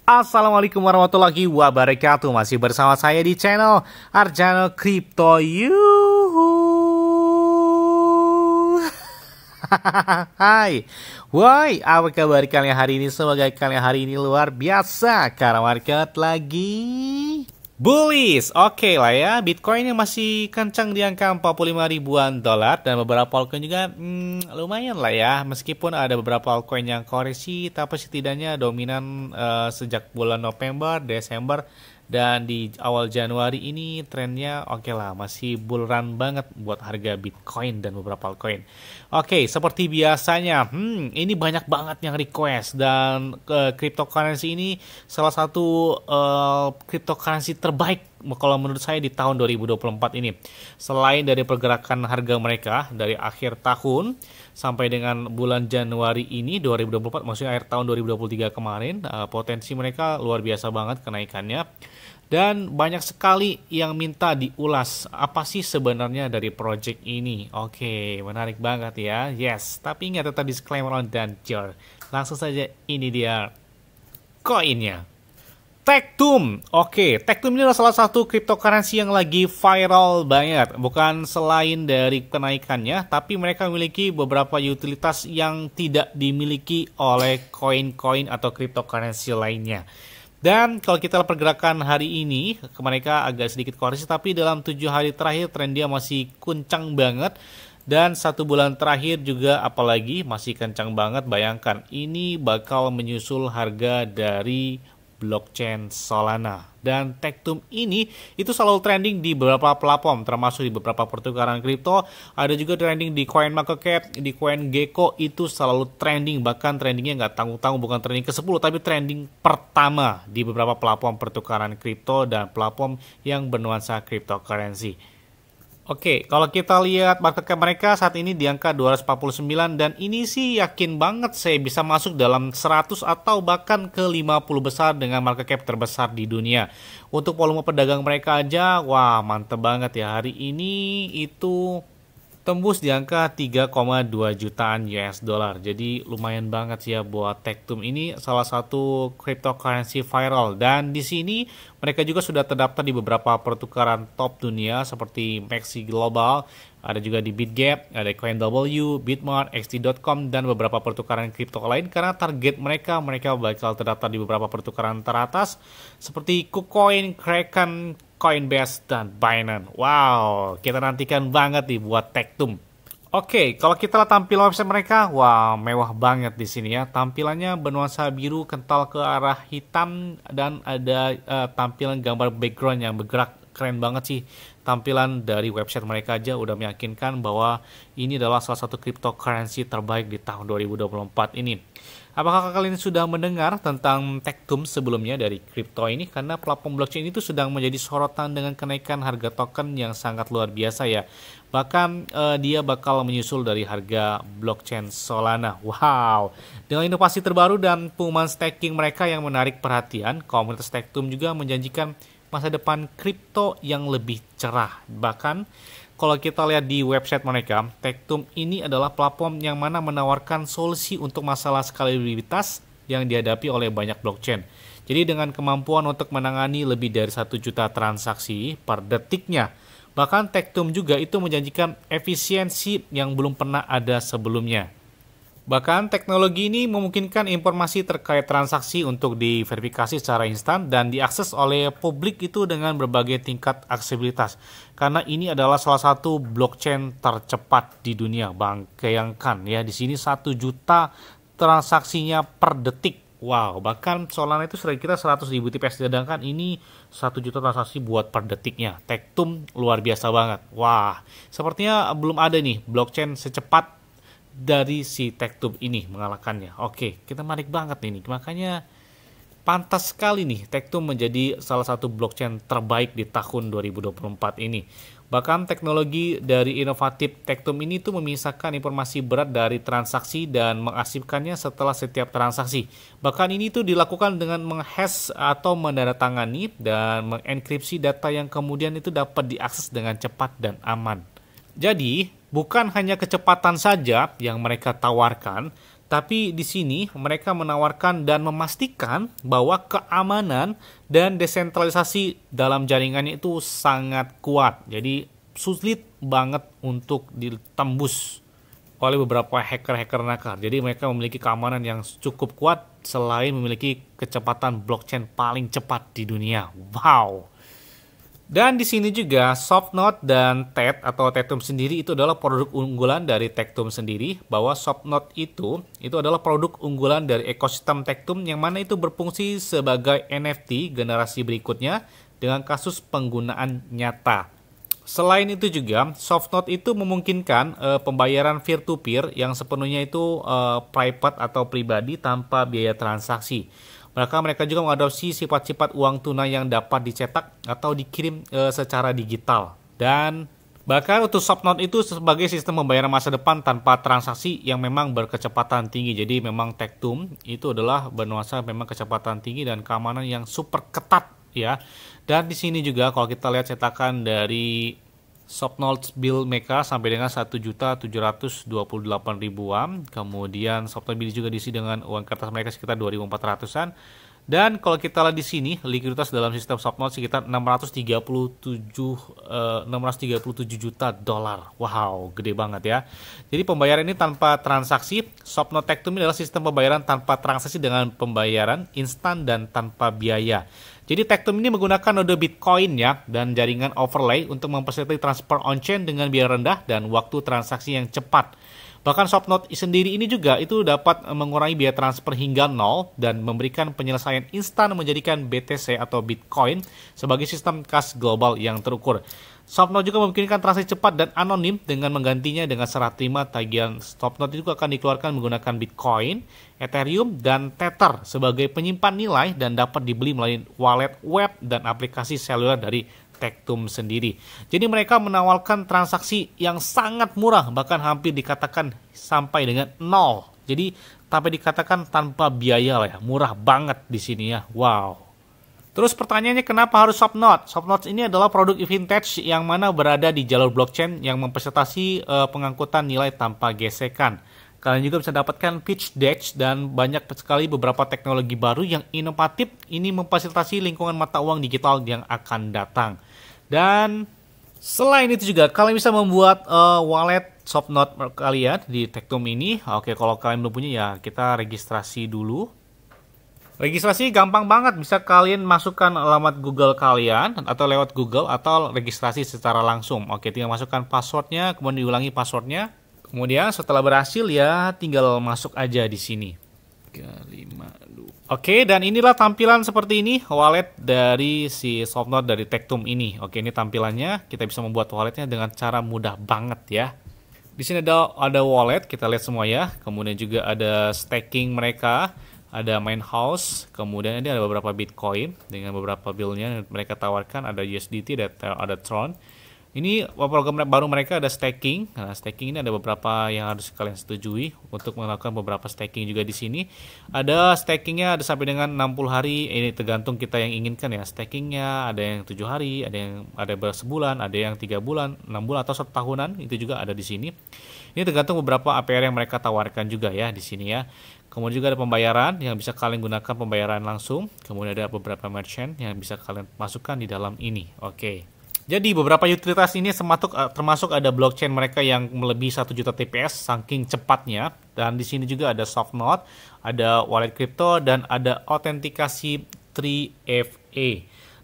Assalamualaikum warahmatullahi wabarakatuh. Masih bersama saya di channel Arjano Crypto. Hai, woi, apa kabar kalian hari ini? Semoga kalian hari ini luar biasa karena market lagi bullish. Oke lah ya, Bitcoin yang masih kencang di angka 45 ribuan dolar dan beberapa altcoin juga lumayan lah ya. Meskipun ada beberapa altcoin yang koreksi, tapi setidaknya dominan sejak bulan November, Desember, dan di awal Januari ini trennya oke lah, masih bull run banget buat harga Bitcoin dan beberapa altcoin. Oke, seperti biasanya, ini banyak banget yang request dan cryptocurrency ini salah satu cryptocurrency terbaik kalau menurut saya di tahun 2024 ini. Selain dari pergerakan harga mereka dari akhir tahun sampai dengan bulan Januari ini 2024, maksudnya akhir tahun 2023 kemarin, potensi mereka luar biasa banget kenaikannya. Dan banyak sekali yang minta diulas apa sih sebenarnya dari project ini. Oke, menarik banget ya. Yes, tapi ingat tetap disclaimer on dan jar. Langsung saja, ini dia koinnya. Tektum. Oke, Tektum ini adalah salah satu cryptocurrency yang lagi viral banget. Bukan selain dari kenaikannya, tapi mereka memiliki beberapa utilitas yang tidak dimiliki oleh koin-koin atau cryptocurrency lainnya. Dan kalau kita lihat pergerakan hari ini, mereka agak sedikit koreksi, tapi dalam 7 hari terakhir tren dia masih kencang banget. Dan 1 bulan terakhir juga apalagi masih kencang banget. Bayangkan, ini bakal menyusul harga dari blockchain Solana. Dan Tektum ini itu selalu trending di beberapa platform, termasuk di beberapa pertukaran kripto. Ada juga trending di CoinMarketCap, di CoinGecko itu selalu trending. Bahkan trendingnya nggak tanggung-tanggung, bukan trending ke-10, tapi trending pertama di beberapa platform pertukaran kripto dan platform yang bernuansa cryptocurrency. Oke, kalau kita lihat market cap mereka saat ini di angka 249 dan ini sih yakin banget saya bisa masuk dalam 100 atau bahkan ke 50 besar dengan market cap terbesar di dunia. Untuk volume pedagang mereka aja, wah mantep banget ya. Hari ini itu tembus di angka 3,2 jutaan US dollar. Jadi lumayan banget sih ya buat Tektum. Ini salah satu cryptocurrency viral dan di sini mereka juga sudah terdaftar di beberapa pertukaran top dunia seperti Maxi Global, ada juga di Bitgap, ada CoinW, Bitmart, XT.com dan beberapa pertukaran kripto lain karena target mereka bakal terdaftar di beberapa pertukaran teratas seperti KuCoin, Kraken, Coinbase, dan Binance. Wow, kita nantikan banget nih buat Tektum. Oke, kalau kita lihat tampilan website mereka, wah mewah banget di sini ya. Tampilannya bernuansa biru kental ke arah hitam dan ada tampilan gambar background yang bergerak. Keren banget sih. Tampilan dari website mereka aja udah meyakinkan bahwa ini adalah salah satu cryptocurrency terbaik di tahun 2024 ini. Apakah kalian sudah mendengar tentang Tektum sebelumnya dari kripto ini? Karena platform blockchain itu sedang menjadi sorotan dengan kenaikan harga token yang sangat luar biasa ya. Bahkan dia bakal menyusul dari harga blockchain Solana. Wow, dengan inovasi terbaru dan pengumuman staking mereka yang menarik perhatian, komunitas Tektum juga menjanjikan masa depan kripto yang lebih cerah. Bahkan kalau kita lihat di website mereka, Tektum ini adalah platform yang mana menawarkan solusi untuk masalah skalabilitas yang dihadapi oleh banyak blockchain. Jadi dengan kemampuan untuk menangani lebih dari 1 juta transaksi per detiknya. Bahkan Tektum juga itu menjanjikan efisiensi yang belum pernah ada sebelumnya. Bahkan teknologi ini memungkinkan informasi terkait transaksi untuk diverifikasi secara instan dan diakses oleh publik itu dengan berbagai tingkat aksesibilitas. Karena ini adalah salah satu blockchain tercepat di dunia. Bayangkan ya, di sini 1 juta transaksinya per detik. Wow, bahkan Solana itu kira-kira 100.000 TPS, sedangkan ini 1 juta transaksi buat per detiknya. Tektum luar biasa banget. Wah, sepertinya belum ada nih blockchain secepat dari si Tektum ini mengalahkannya. Oke, kita menarik banget ini. Makanya pantas sekali nih Tektum menjadi salah satu blockchain terbaik di tahun 2024 ini. Bahkan teknologi dari inovatif Tektum ini tuh memisahkan informasi berat dari transaksi dan mengarsipkannya setelah setiap transaksi. Bahkan ini tuh dilakukan dengan menghash atau menandatangani dan mengenkripsi data yang kemudian itu dapat diakses dengan cepat dan aman. Jadi, bukan hanya kecepatan saja yang mereka tawarkan, Tapi di sini mereka menawarkan dan memastikan bahwa keamanan dan desentralisasi dalam jaringannya itu sangat kuat. Jadi sulit banget untuk ditembus oleh beberapa hacker-hacker nakal. Jadi mereka memiliki keamanan yang cukup kuat selain memiliki kecepatan blockchain paling cepat di dunia. Wow. Dan di sini juga Softnode dan TED atau Tektum sendiri itu adalah produk unggulan dari Tektum sendiri, bahwa Softnode itu adalah produk unggulan dari ekosistem Tektum yang mana itu berfungsi sebagai NFT generasi berikutnya dengan kasus penggunaan nyata. Selain itu juga Softnode itu memungkinkan pembayaran peer-to-peer yang sepenuhnya itu private atau pribadi tanpa biaya transaksi. Mereka juga mengadopsi sifat-sifat uang tunai yang dapat dicetak atau dikirim secara digital. Dan bahkan untuk Softnode itu sebagai sistem pembayaran masa depan tanpa transaksi yang memang berkecepatan tinggi. Jadi memang Tektum itu adalah bernuansa memang kecepatan tinggi dan keamanan yang super ketat ya. Dan di sini juga kalau kita lihat cetakan dari Softnode Bill mereka sampai dengan 1.728.000-an. Kemudian Softnode Bill juga diisi dengan uang kertas mereka sekitar 2.400-an. Dan kalau kita lihat di sini likuiditas dalam sistem Softnode sekitar 637 juta dolar. Wow, gede banget ya. Jadi pembayaran ini tanpa transaksi. Softnode Tektum adalah sistem pembayaran tanpa transaksi dengan pembayaran instan dan tanpa biaya. Jadi Tektum ini menggunakan node Bitcoin ya dan jaringan overlay untuk memfasilitasi transfer on-chain dengan biaya rendah dan waktu transaksi yang cepat. Bahkan Softnode sendiri ini juga itu dapat mengurangi biaya transfer hingga 0 dan memberikan penyelesaian instan menjadikan BTC atau Bitcoin sebagai sistem kas global yang terukur. Softnode juga memungkinkan transaksi cepat dan anonim dengan menggantinya dengan serah terima tagihan. Softnode itu akan dikeluarkan menggunakan Bitcoin, Ethereum, dan Tether sebagai penyimpan nilai dan dapat dibeli melalui wallet web dan aplikasi seluler dari Tektum sendiri. Jadi mereka menawarkan transaksi yang sangat murah, bahkan hampir dikatakan sampai dengan 0. Jadi tapi dikatakan tanpa biaya lah ya, murah banget di sini ya. Wow. Terus pertanyaannya kenapa harus Softnode? Softnode ini adalah produk vintage yang mana berada di jalur blockchain yang memfasilitasi pengangkutan nilai tanpa gesekan. Kalian juga bisa dapatkan pitch deck dan banyak sekali beberapa teknologi baru yang inovatif ini memfasilitasi lingkungan mata uang digital yang akan datang. Dan selain itu juga kalian bisa membuat wallet Softnode kalian di Tektum ini. Oke, kalau kalian belum punya ya kita registrasi dulu. Registrasi gampang banget, bisa kalian masukkan alamat Google kalian atau lewat Google atau registrasi secara langsung. Oke, tinggal masukkan passwordnya, kemudian diulangi passwordnya. Kemudian setelah berhasil ya tinggal masuk aja di sini. 352. Oke, dan inilah tampilan seperti ini wallet dari si Softnode dari Tektum ini. Oke, ini tampilannya. Kita bisa membuat walletnya dengan cara mudah banget ya. Di sini ada wallet, kita lihat semua ya. Kemudian juga ada staking mereka. Ada main house, kemudian ada beberapa Bitcoin dengan beberapa bill-nya mereka tawarkan, ada USDT, ada Tron. Ini program baru mereka ada staking. Nah, staking ini ada beberapa yang harus kalian setujui untuk melakukan beberapa staking juga di sini. Ada stakingnya ada sampai dengan 60 hari. Ini tergantung kita yang inginkan ya. Stakingnya ada yang 7 hari, ada sebulan, ada yang 3 bulan, 6 bulan atau 1 tahunan. Itu juga ada di sini. Ini tergantung beberapa APR yang mereka tawarkan juga ya di sini ya. Kemudian juga ada pembayaran yang bisa kalian gunakan pembayaran langsung. Kemudian ada beberapa merchant yang bisa kalian masukkan di dalam ini. Oke. Jadi beberapa utilitas ini termasuk ada blockchain mereka yang melebihi 1 juta TPS saking cepatnya. Dan di sini juga ada Softnode, ada wallet crypto, dan ada autentikasi 3FA.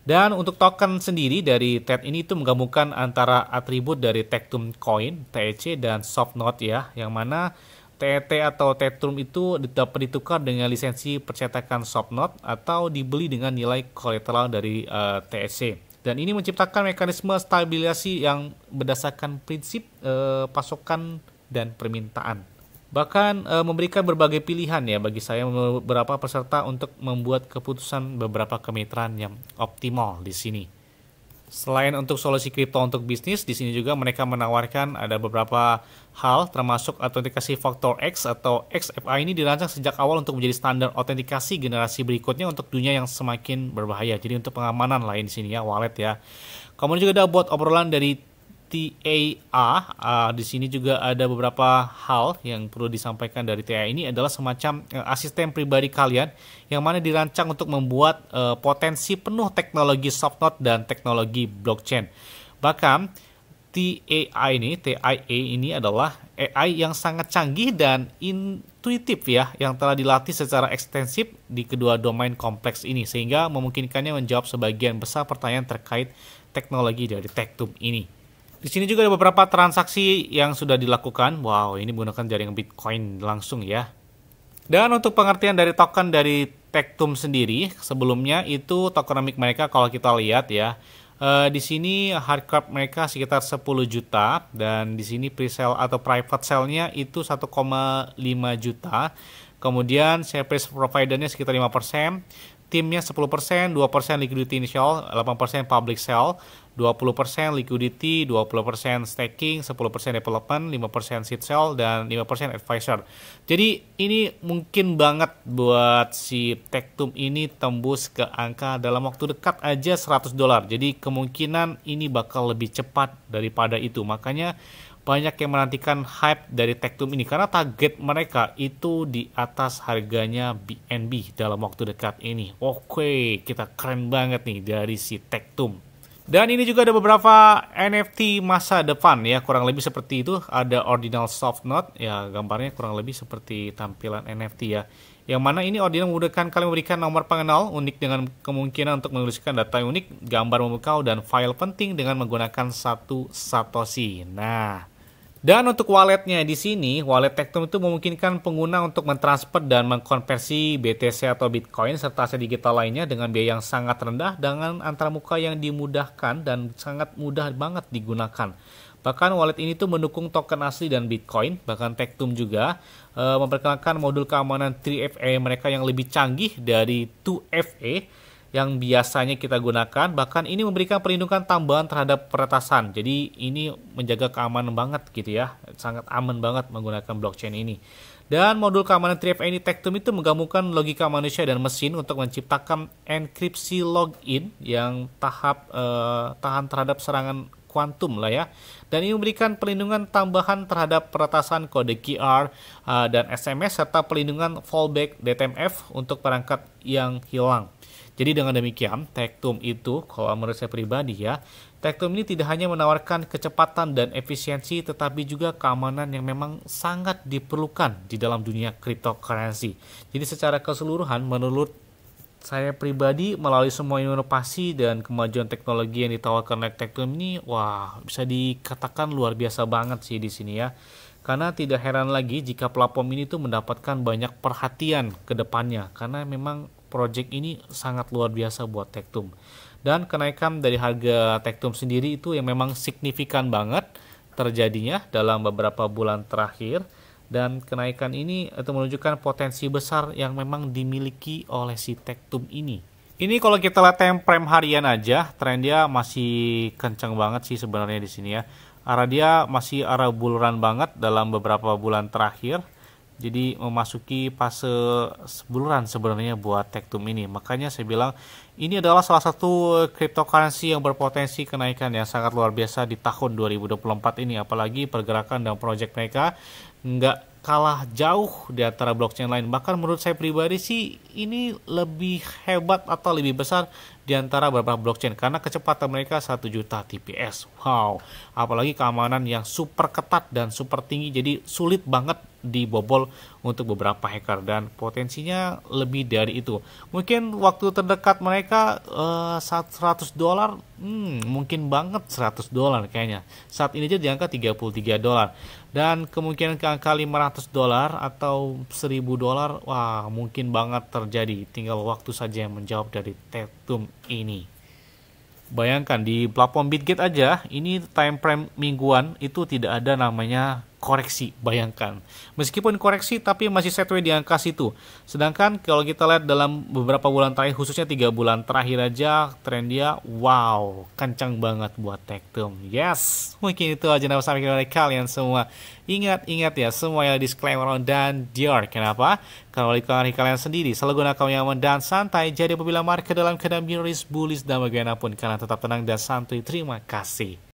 Dan untuk token sendiri dari TED ini itu menggabungkan antara atribut dari Tektum Coin, TEC, dan Softnode ya. Yang mana TET atau Tektum itu dapat ditukar dengan lisensi percetakan Softnode atau dibeli dengan nilai kolateral dari TEC. Dan ini menciptakan mekanisme stabilisasi yang berdasarkan prinsip pasokan dan permintaan. Bahkan memberikan berbagai pilihan ya bagi saya beberapa peserta untuk membuat keputusan beberapa kemitraan yang optimal di sini. Selain untuk solusi kripto untuk bisnis, di sini juga mereka menawarkan ada beberapa hal termasuk autentikasi faktor X atau XFI ini dirancang sejak awal untuk menjadi standar autentikasi generasi berikutnya untuk dunia yang semakin berbahaya. Jadi untuk pengamanan lain di sini ya, wallet ya. Kemudian juga ada bot obrolan dari TAA. Di sini juga ada beberapa hal yang perlu disampaikan dari TAA ini adalah semacam asisten pribadi kalian yang mana dirancang untuk membuat potensi penuh teknologi soft node dan teknologi blockchain. Bahkan TAA ini adalah AI yang sangat canggih dan intuitif ya, yang telah dilatih secara ekstensif di kedua domain kompleks ini sehingga memungkinkannya menjawab sebagian besar pertanyaan terkait teknologi dari Tektum ini. Di sini juga ada beberapa transaksi yang sudah dilakukan. Wow, ini menggunakan jaringan Bitcoin langsung ya. Dan untuk pengertian dari token dari Tektum sendiri, sebelumnya itu tokenomic mereka kalau kita lihat ya. Di sini hard cap mereka sekitar 10 juta dan di sini pre-sale atau private sale-nya itu 1,5 juta. Kemudian share price provider-nya sekitar 5%, timnya 10%, 2% liquidity initial, 8% public sale, 20% liquidity, 20% staking, 10% development, 5% seed sale, dan 5% advisor. Jadi ini mungkin banget buat si Tektum ini tembus ke angka dalam waktu dekat aja $100. Jadi kemungkinan ini bakal lebih cepat daripada itu. Makanya banyak yang menantikan hype dari Tektum ini karena target mereka itu di atas harganya BNB dalam waktu dekat ini. Oke, kita keren banget nih dari si Tektum. Dan ini juga ada beberapa NFT masa depan ya, kurang lebih seperti itu. Ada ordinal soft node ya, gambarnya kurang lebih seperti tampilan NFT ya. Yang mana ini ordinal memudahkan kalian memberikan nomor pengenal unik dengan kemungkinan untuk menuliskan data unik, gambar memukau, dan file penting dengan menggunakan satu Satoshi. Nah, dan untuk walletnya di sini, wallet Tektum itu memungkinkan pengguna untuk mentransfer dan mengkonversi BTC atau Bitcoin serta aset digital lainnya dengan biaya yang sangat rendah dengan antarmuka yang dimudahkan dan sangat mudah banget digunakan. Bahkan wallet ini tuh mendukung token asli dan Bitcoin. Bahkan Tektum juga memperkenalkan modul keamanan 3FA mereka yang lebih canggih dari 2FA yang biasanya kita gunakan. Bahkan ini memberikan perlindungan tambahan terhadap peretasan. Jadi ini menjaga keamanan banget gitu ya. Sangat aman banget menggunakan blockchain ini. Dan modul keamanan 3FA ini Tektum itu menggabungkan logika manusia dan mesin untuk menciptakan enkripsi login yang tahan terhadap serangan kuantum lah ya. Dan ini memberikan perlindungan tambahan terhadap peretasan kode QR dan SMS serta perlindungan fallback DTMF untuk perangkat yang hilang. Jadi dengan demikian, Tektum itu, kalau menurut saya pribadi ya, Tektum ini tidak hanya menawarkan kecepatan dan efisiensi, tetapi juga keamanan yang memang sangat diperlukan di dalam dunia cryptocurrency. Jadi secara keseluruhan, menurut saya pribadi, melalui semua inovasi dan kemajuan teknologi yang ditawarkan oleh Tektum ini, wah, bisa dikatakan luar biasa banget sih di sini ya. Karena tidak heran lagi jika platform ini tuh mendapatkan banyak perhatian ke depannya, karena memang project ini sangat luar biasa buat Tektum. Dan kenaikan dari harga Tektum sendiri itu yang memang signifikan banget terjadinya dalam beberapa bulan terakhir. Dan kenaikan ini itu menunjukkan potensi besar yang memang dimiliki oleh si Tektum ini. Ini kalau kita lihat time frame harian aja, tren dia masih kencang banget sih sebenarnya di sini ya. Arah dia masih arah bull run banget dalam beberapa bulan terakhir. Jadi memasuki fase bull run sebenarnya buat Tektum ini. Makanya saya bilang ini adalah salah satu cryptocurrency yang berpotensi kenaikan yang sangat luar biasa di tahun 2024 ini. Apalagi pergerakan dan project mereka nggak kalah jauh di antara blockchain lain. Bahkan menurut saya pribadi sih ini lebih hebat atau lebih besar di antara beberapa blockchain karena kecepatan mereka 1 juta TPS. Wow, apalagi keamanan yang super ketat dan super tinggi, jadi sulit banget dibobol untuk beberapa hacker dan potensinya lebih dari itu. Mungkin waktu terdekat mereka $100, mungkin banget $100 kayaknya. Saat ini aja di angka $33 dan kemungkinan ke angka $500 atau $1000, wah mungkin banget terjadi. Tinggal waktu saja yang menjawab dari Tektum ini. Bayangkan di platform Bitget aja, ini time frame mingguan itu tidak ada namanya koreksi, bayangkan. Meskipun koreksi tapi masih setway di angka situ. Sedangkan kalau kita lihat dalam beberapa bulan terakhir, khususnya 3 bulan terakhir aja, tren dia wow, kencang banget buat Tektum. Yes, mungkin itu aja yang sampaikan oleh kalian semua. Ingat ya, semua yang disclaimer dan Dior. Kenapa? Karena oleh kalian sendiri selalu gunakan yang aman dan santai. Jadi apabila market dalam keadaan bullish dan bagaimanapun, kalian tetap tenang dan santuy. Terima kasih.